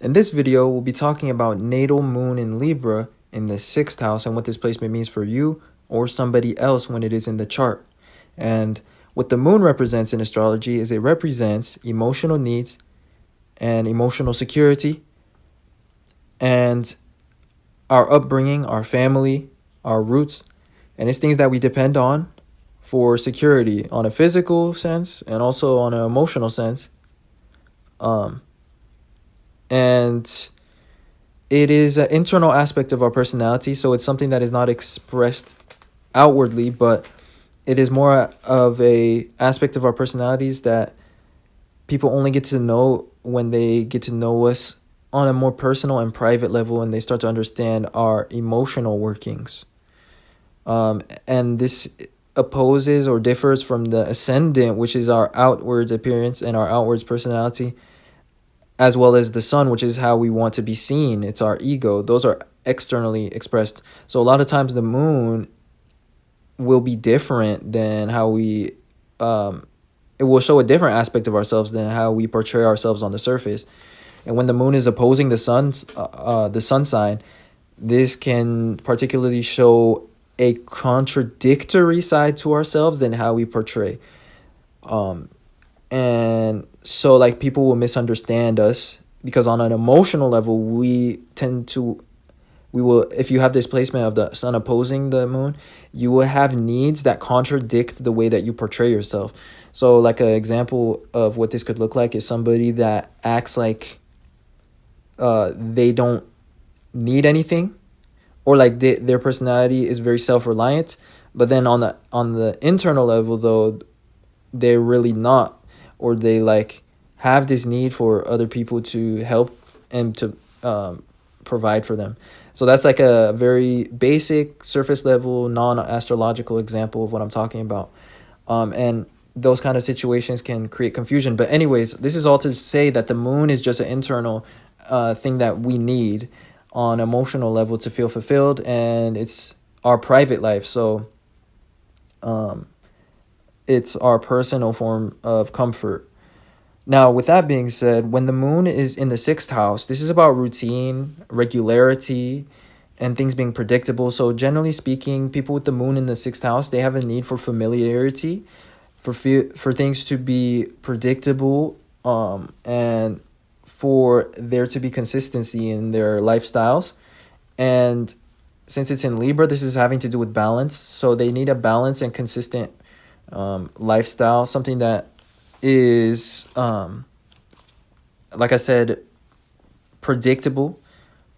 In this video, we'll be talking about natal moon in Libra in the 6th house and what this placement means for you or somebody else when it is in the chart. And what the moon represents in astrology is it represents emotional needs and emotional security and our upbringing, our family, our roots, and it's things that we depend on for security on a physical sense and also on an emotional sense. And it is an internal aspect of our personality, so it's something that is not expressed outwardly, but it is more of a aspect of our personalities that people only get to know when they get to know us on a more personal and private level, and they start to understand our emotional workings. And this opposes or differs from the ascendant, which is our outwards appearance and our outwards personality, as well as the sun, which is how we want to be seen. It's our ego. Those are externally expressed. So a lot of times the moon will be different than how we, it will show a different aspect of ourselves than how we portray ourselves on the surface. And when the moon is opposing the sun sign, this can particularly show a contradictory side to ourselves than how we portray. And so like people will misunderstand us because on an emotional level, we will, if you have this placement of the sun opposing the moon, you will have needs that contradict the way that you portray yourself. So like an example of what this could look like is somebody that acts like they don't need anything, or like their personality is very self-reliant, but then on the internal level though, they're really not, or they like have this need for other people to help and to provide for them. So that's like a very basic surface level non-astrological example of what I'm talking about. And those kind of situations can create confusion. But anyways, this is all to say that the moon is just an internal thing that we need on emotional level to feel fulfilled, and it's our private life. So it's our personal form of comfort. Now, with that being said, when the moon is in the 6th house, this is about routine, regularity, and things being predictable. So generally speaking, people with the moon in the 6th house, they have a need for familiarity, for things to be predictable, and for there to be consistency in their lifestyles. And since it's in Libra, this is having to do with balance. So they need a balanced and consistent lifestyle, something that is, like I said, predictable.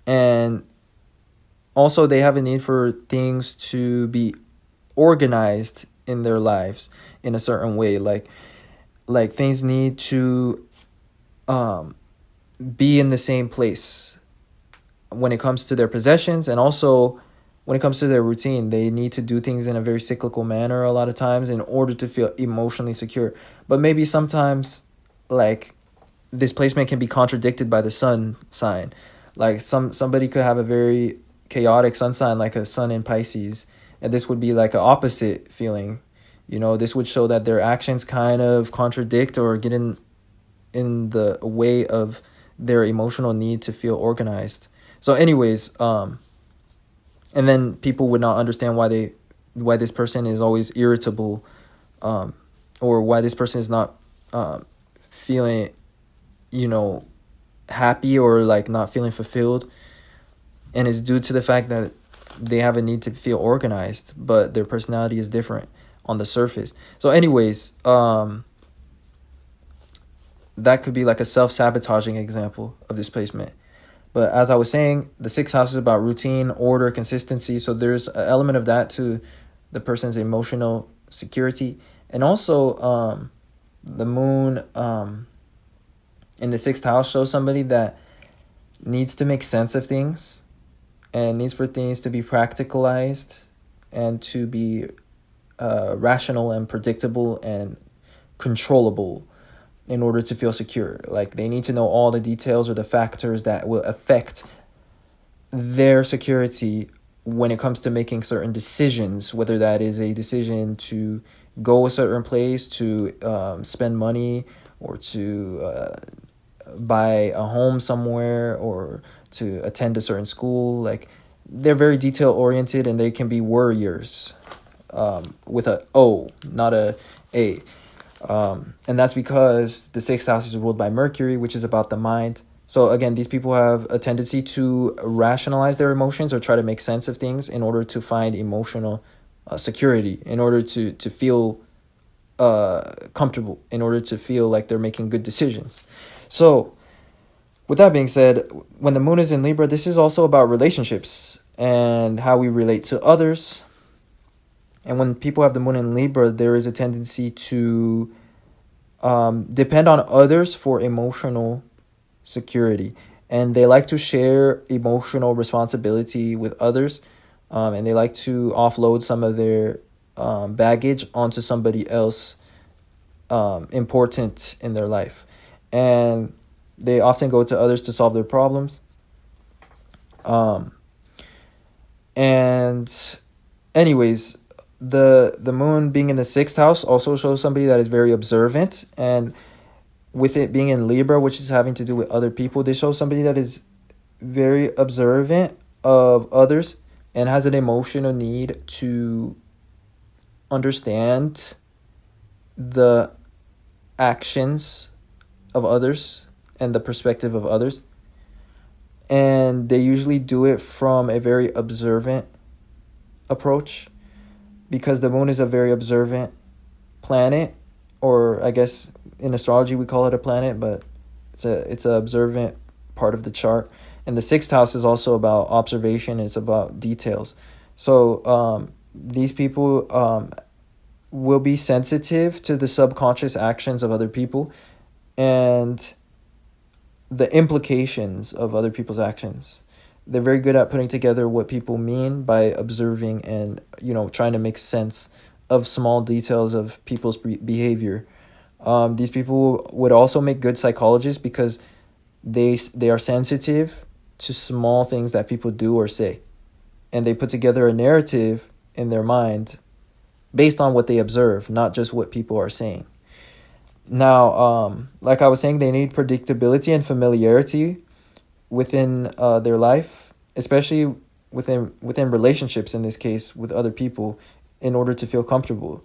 And also they have a need for things to be organized in their lives in a certain way. Like things need to be in the same place when it comes to their possessions, and also when it comes to their routine. They need to do things in a very cyclical manner a lot of times in order to feel emotionally secure. But maybe sometimes like this placement can be contradicted by the sun sign. Like somebody could have a very chaotic sun sign, like a sun in Pisces, and this would be like an opposite feeling. This would show that their actions kind of contradict or get in the way of their emotional need to feel organized. So anyways, and then people would not understand why this person is always irritable, or why this person is not feeling, happy, or like not feeling fulfilled. And it's due to the fact that they have a need to feel organized, but their personality is different on the surface. So anyways, that could be like a self-sabotaging example of this placement. But as I was saying, the 6th house is about routine, order, consistency. So there's an element of that to the person's emotional security. And also the moon in the 6th house shows somebody that needs to make sense of things and needs for things to be practicalized and to be rational and predictable and controllable in order to feel secure. Like they need to know all the details or the factors that will affect their security when it comes to making certain decisions, whether that is a decision to go a certain place, to spend money, or to buy a home somewhere or to attend a certain school. Like, they're very detail oriented, and they can be worriers, with a O, not a A. And that's because the sixth house is ruled by Mercury, which is about the mind. So again, these people have a tendency to rationalize their emotions or try to make sense of things in order to find emotional security, in order to feel comfortable, in order to feel like they're making good decisions. So with that being said, when the moon is in Libra, this is also about relationships and how we relate to others. And when people have the moon in Libra, there is a tendency to depend on others for emotional security. And they like to share emotional responsibility with others. And they like to offload some of their baggage onto somebody else important in their life. And they often go to others to solve their problems. And anyways, the moon being in the sixth house also shows somebody that is very observant, and with it being in Libra, which is having to do with other people, this shows somebody that is very observant of others and has an emotional need to understand the actions of others and the perspective of others. And they usually do it from a very observant approach, because the moon is a very observant planet, or I guess in astrology we call it a planet, but it's a observant part of the chart. And the sixth house is also about observation. It's about details. So these people will be sensitive to the subconscious actions of other people and the implications of other people's actions. They're very good at putting together what people mean by observing and, trying to make sense of small details of people's behavior. These people would also make good psychologists because they are sensitive to small things that people do or say. And they put together a narrative in their mind based on what they observe, not just what people are saying. Now, like I was saying, they need predictability and familiarity within their life, especially within relationships, in this case with other people, in order to feel comfortable.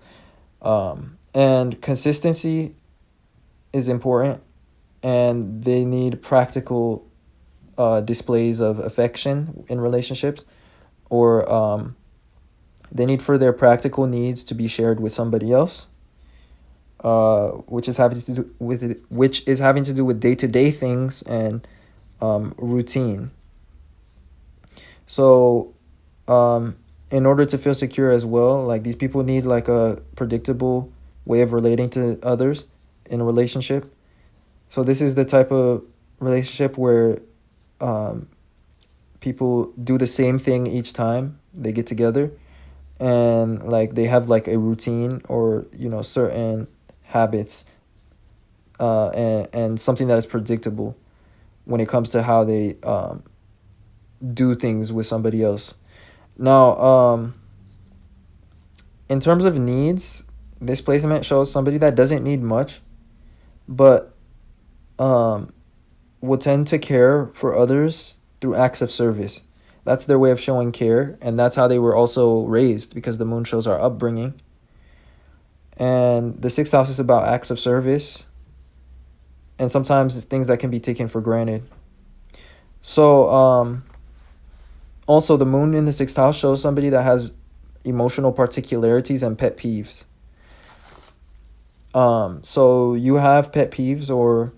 And consistency is important, and they need practical displays of affection in relationships, or they need for their practical needs to be shared with somebody else, which is having to do with day-to-day things and routine. So in order to feel secure as well, like, these people need like a predictable way of relating to others in a relationship. So this is the type of relationship where people do the same thing each time they get together, and like they have like a routine or certain habits, and something that is predictable when it comes to how they do things with somebody else. Now, in terms of needs, this placement shows somebody that doesn't need much, but will tend to care for others through acts of service. That's their way of showing care, and that's how they were also raised, because the moon shows our upbringing. And the sixth house is about acts of service, and sometimes it's things that can be taken for granted. So also the moon in the sixth house shows somebody that has emotional particularities and pet peeves. So you have pet peeves or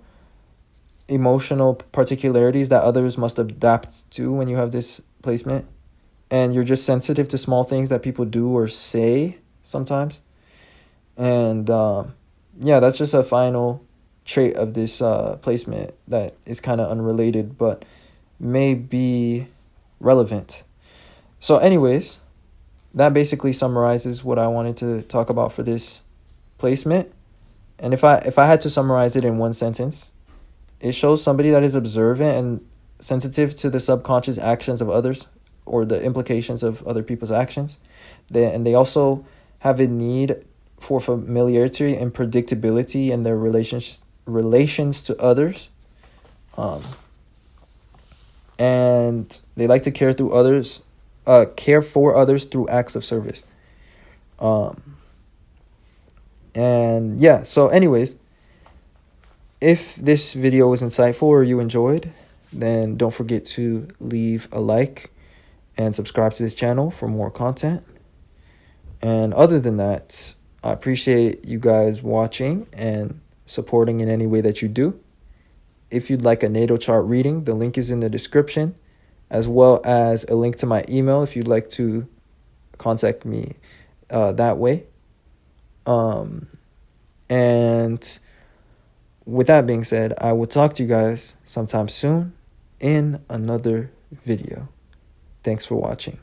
emotional particularities that others must adapt to when you have this placement, and you're just sensitive to small things that people do or say sometimes. And that's just a final trait of this placement that is kind of unrelated but may be relevant. So anyways, that basically summarizes what I wanted to talk about for this placement. And if I had to summarize it in one sentence, it shows somebody that is observant and sensitive to the subconscious actions of others, or the implications of other people's actions. They also have a need for familiarity and predictability in their relations to others. And they like to care for others through acts of service. And yeah, so anyways, if this video was insightful or you enjoyed, then don't forget to leave a like and subscribe to this channel for more content. And other than that, I appreciate you guys watching and supporting in any way that you do. If you'd like a natal chart reading, the link is in the description, as well as a link to my email if you'd like to contact me that way. And with that being said, I will talk to you guys sometime soon in another video. Thanks for watching.